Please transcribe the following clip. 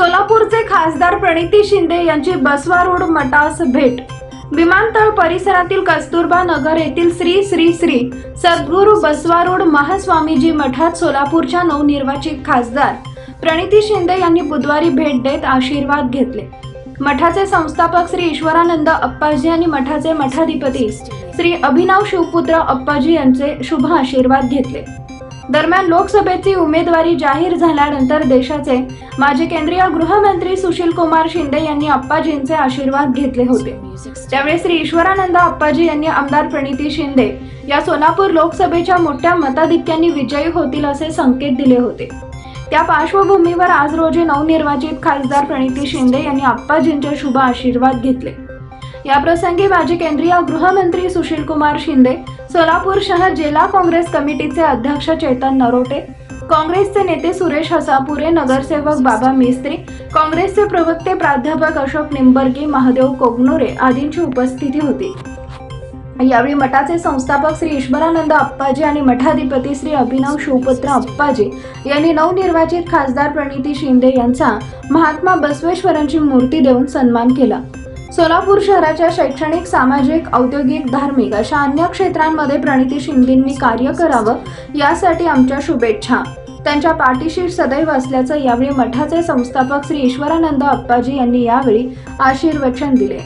सोलापूरचे खासदार प्रणिती शिंदे यांची बसवा रोड मठास भेट। विमानतळ परिसरातील कस्तुरबा नगर येथील श्री श्री श्री सद्गुरू बसवा रोड महास्वामीजी मठात सोलापूरच्या नवनिर्वाचित खासदार प्रणिती शिंदे यांनी बुधवारी भेट देत आशीर्वाद घेतले। मठाचे संस्थापक श्री ईश्वरानंद अप्पाजी आणि मठाचे मठाधिपती श्री अभिनव शिवपुत्र अप्पाजी यांचे शुभ आशीर्वाद घेतले। दरम्यान लोकसभेची उमेदवारी जाहीर झाल्यानंतर देशाचे माजी केंद्रीय गृहमंत्री सुशील कुमार शिंदे यांनी अप्पाजींचे आशीर्वाद घेतले होते। त्यावेळी श्री ईश्वरानंद अप्पाजी यांनी आमदार प्रणिती शिंदे या सोलापूर लोकसभेच्या मोठ्या मताधिक्याने विजयी होतील असे संकेत दिले होते। त्या पार्श्वभूमीवर आज रोजी नवनिर्वाचित खासदार प्रणिती शिंदे यांनी अप्पाजींचे शुभ आशीर्वाद घेतले। या प्रसंगी माजी केंद्रीय गृहमंत्री सुशील कुमार शिंदे, सोलापूर शहर जिल्हा काँग्रेस कमिटीचे अध्यक्ष चेतन नरोटे, काँग्रेसचे नेते सुरेश हसापुरे, नगरसेवक बाबा मिस्त्री, काँग्रेसचे प्रवक्ते प्राध्यापक अशोक निंबर्गी, महादेव कोगनोरे आदींची उपस्थिती होती। यावेळी मठाचे संस्थापक श्री ईश्वरानंद अप्पाजी आणि मठाधिपती श्री अभिनव शिवपुत्र अप्पाजी यांनी नवनिर्वाचित खासदार प्रणिती शिंदे यांचा महात्मा बसवेश्वरांची मूर्ती देऊन सन्मान केला। सोलापूर शहराच्या शैक्षणिक, सामाजिक, औद्योगिक, धार्मिक अशा अन्य क्षेत्रांमध्ये प्रणिती शिंदेंनी कार्य करावं यासाठी आमच्या शुभेच्छा। त्यांच्या पाठीशी सदैव असल्याचं यावेळी मठाचे संस्थापक श्री ईश्वरानंद अप्पाजी यांनी यावेळी आशीर्वचन दिले।